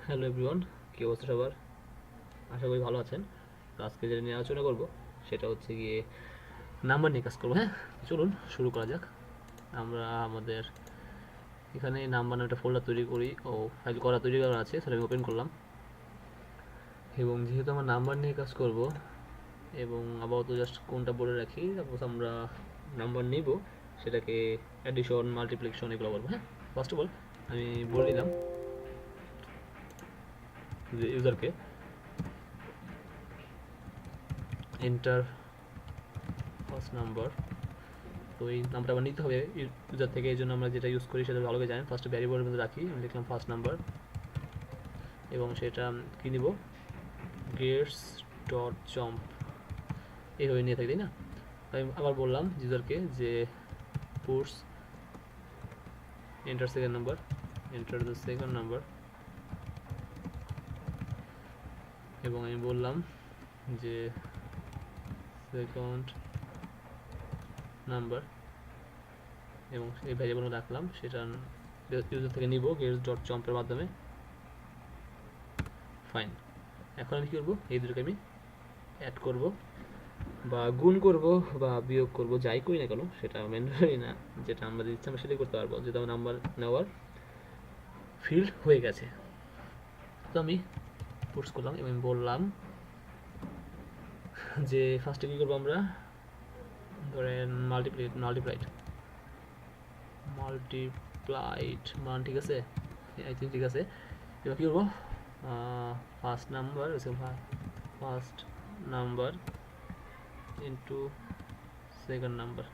Hello everyone, কী অবস্থা সবার? আশা করি ভালো আছেন। তো আজকে যেটা নিয়ে আলোচনা করব সেটা হচ্ছে গিয়ে নাম্বার নিয়ে কাজ করবো। হ্যাঁ, চলুন শুরু করা যাক। আমরা আমাদের এখানে নাম্বার নামে একটা ফোল্ডার তৈরি করি ও ফাইল তৈরি করা আছে, সেটা আমি ওপেন করলাম। এবং যেহেতু আমরা নাম্বার নিয়ে কাজ করব এবং আপাতত জাস্ট কোনটা বলে রাখি, সাপোজ আমরা নাম্বার নিব, সেটাকে অ্যাডিশন, মাল্টিপ্লিকেশন এগুলো বলবো। হ্যাঁ, ফার্স্ট অফ অল আমি বলে দিলাম যে ইউজারকে এন্টার ফার্স্ট নাম্বার। তো এই নামটা আবার নিতে হবে ইউজার থেকে, এই জন্য আমরা যেটা ইউজ করি সেটা ভালো করে জানেন। ফার্স্ট ভ্যারিয়েবলের মধ্যে রাখি, আমি লিখলাম ফার্স্ট নাম্বার এবং সেটা কী নিব, গেটস ডট জম্প এইভাবে নিয়ে থাকি, তাই না? আমি আবার বললাম ইউজারকে যে puts enter second number, enter the second number, এবং আমি বললাম যে সেকেন্ড নাম্বার এবং এই ভ্যারিয়েবল রাখলাম, সেটা ইউজার থেকে নিব গেটস ডট জম্পের মাধ্যমে। ফাইন, এখন আমি কী করবো, এই দুটোকে আমি অ্যাড করব বা গুণ করব বা বিয়োগ করব, যাই করি না কেন সেটা ম্যান্ডেটরি না, যেটা আমরা ইচ্ছা আমরা সেটাই করতে পারবো, যেহেতু আমার নাম্বার নেওয়ার ফিল্ড হয়ে গেছে। তো আমি পোস্ট করলাম এবং বললাম যে ফার্স্টে কী করবো, আমরা ধরেন মাল্টিপ্লাইড মান, ঠিক আছে, আই থিঙ্ক ঠিক আছে। এবার কী করবো, first number into second number.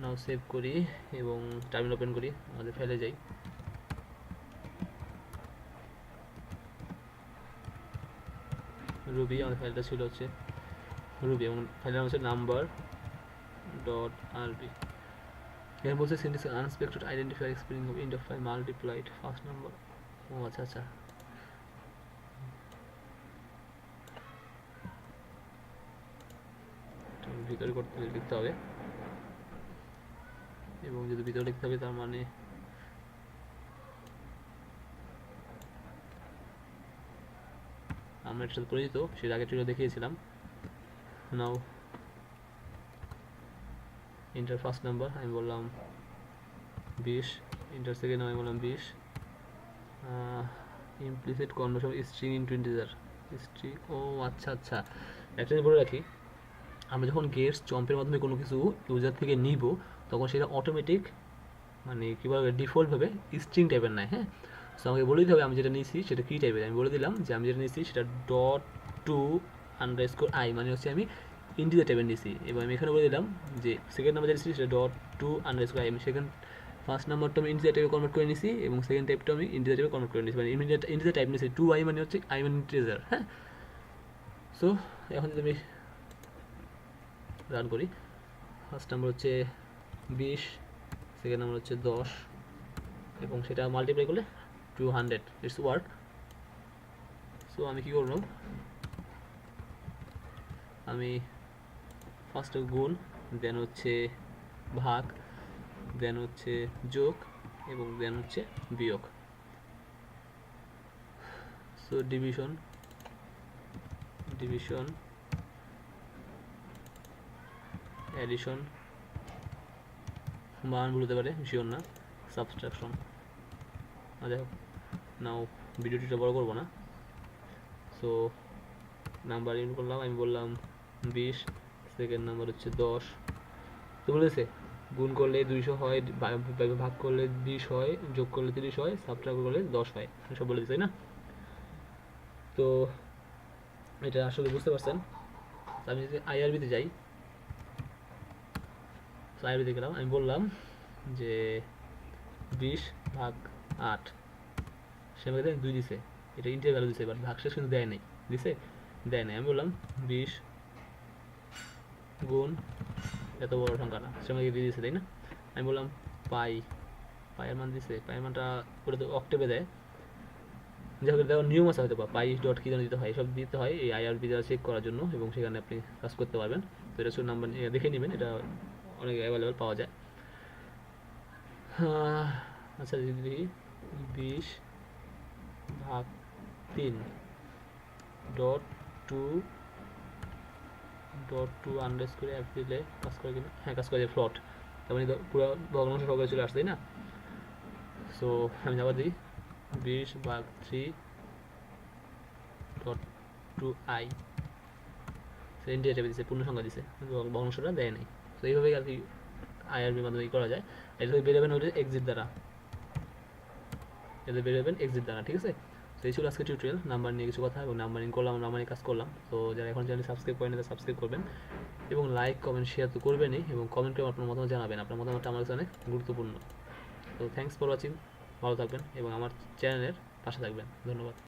Now save করি এবং টার্মিনাল ওপেন করি, আমাদের ফাইলে যাই। রুবি আমাদের ফাইলটা ছিল হচ্ছে রুবি এবং ফাইলের নাম হচ্ছে নাম্বার ডট আরবি। এখানে বলছে syntax unexpected identifier explaining of end of file multiplied first number. ও আচ্ছা আচ্ছা, ভিতরে লিখতে হবে, এবং যদি ভিতরে লিখতে হবে তার মানে আমরা এটার সাথে পরিচিত, সেটা আগে টিউটোরিয়ালে দেখিয়েছিলাম। নাও ইন্টার ফার্স্ট নাম্বার আমি বললাম 20, ইন্টার সেকেন্ড আমি বললাম 20, implicit conversion string into integer string. ও আচ্ছা আচ্ছা, একটা জিনিস বলে রাখি, আমরা যখন গেটস জম্পের মাধ্যমে কোনো কিছু ইউজার থেকে নিব, তখন সেটা অটোমেটিক মানে কী বলবে, ডিফল্টভাবে স্ট্রিং টাইপের নেয়। হ্যাঁ, সো আমাকে বলে দিতে হবে আমি যেটা নিয়েছি সেটা কী টাইপের। আমি বলে দিলাম যে আমি যেটা নিয়েছি সেটা ডট টু আন্ডারস্কোর আই, মানে হচ্ছে আমি ইন্টিজার টাইপের নিয়েছি। এবং আমি এখানে বলে দিলাম যে সেকেন্ড নাম্বার যেটা নিয়েছি সেটা ডট টু আন্ডারস্কোর আই, আমি সেকেন্ড ফার্স্ট নাম্বারটা আমি ইন্টিজার টাইপে কনভার্ট করে নিয়েছি এবং সেকেন্ড টাইপটা আমি ইন্টিজার টাইপে কনভার্ট করে নিয়েছি, মানে ইন্টিজার টাইপ নিয়েছি। টু আই মানে হচ্ছে আই মানে ইন্টিজার। হ্যাঁ, সো এখন যদি আমি রান করি, ফার্স্ট নাম্বার হচ্ছে 20, সেকেন্ড নাম্বার হচ্ছে 10 এবং সেটা মাল্টিপ্লাই করলে 200, ইটস ওয়ার্ক। সো আমি কী করলাম, আমি ফার্স্টে গুণ, দেন হচ্ছে ভাগ, দেন হচ্ছে যোগ এবং দেন হচ্ছে বিয়োগ। সো ডিভিশন অ্যাডিশন, মান বলতে পারে শিওর না, সাবট্রাকশন। যাই হোক, নাও ভিডিওটিটা বড় করবো না। সো নাম্বার ইন করলাম, আমি বললাম 20, সেকেন্ড নাম্বার হচ্ছে 10। তো বলেছে গুণ করলে 200 হয়, ভাগ করলে 20 হয়, যোগ করলে 30 হয়, সাবট্রাক্ট করলে 10 হয়, সব বলে দিচ্ছে, তাই না? তো এটা আসলে বুঝতে পারছেন। আমি যদি আইআরবিতে যাই, আইআরবিতে গেলাম, আমি বললাম যে 20 ভাগ 8, সে আমাকে 2 দিছে, এটা ইন্টিজার ভ্যালু দিছে, বাট ভাগশেষ কিন্তু দেয় নাই, দিছে দেয় নাই। আমি বললাম 20 গুণ এত বড় সংখ্যাটা, সে আমাকে দিয়ে দিছে, তাই না? আমি বললাম পায়ের মান দিছে, পায়ের মানটা ওটা তো অক্টেভে দেয়। যাই হোক, দেওয়ার নিয়ম আছে হয়তো, বা পাই ডট কী যেন দিতে হয়, সব দিতে হয় এই আইআরবি দ্বারা চেক করার জন্য, এবং সেখানে আপনি কাজ করতে পারবেন। তো এটা শুধু নাম্বার দেখে নেবেন, এটা অনেক অ্যাভেলেবেল পাওয়া যায়। আচ্ছা, যদি 20 ভাগ 3 ডট টু আন্ডারস্কোর অ্যাপ দিলে কাজ করে কিনা, হ্যাঁ কাজ করে, ফ্লট, তার মানে পুরো ভগ্নাংশ সহকারে চলে আসছে, তাই না? সো আমি আবার দিই 20/3 ডট টু আই, ইন্টিজার টাইপে দিচ্ছে, পূর্ণ সংখ্যা দিচ্ছে, ভগ্নাংশটা দেয় নাই। তো এইভাবে আর কি আইআরবির মাধ্যমে করা যায়। এটা বেরোবেন ওটা এক্সিট দ্বারা, এদের বেরোবেন এক্সিট দ্বারা, ঠিক আছে? তো এই ছিল আজকে টিউটোরিয়াল, নাম্বার নিয়ে কিছু কথা এবং নাম্বারিং করলাম, নাম্বারিং কাজ করলাম। তো যারা এখন চ্যানেল সাবস্ক্রাইব করেন তারা সাবস্ক্রাইব করবেন এবং লাইক কমেন্ট শেয়ার তো করবেনই, এবং কমেন্ট করে আপনার মতামত জানাবেন, আপনার মতামতটা আমার কাছে অনেক গুরুত্বপূর্ণ। তো থ্যাংকস ফর ওয়াচিং, ভালো থাকবেন এবং আমার চ্যানেলের পাশে থাকবেন, ধন্যবাদ।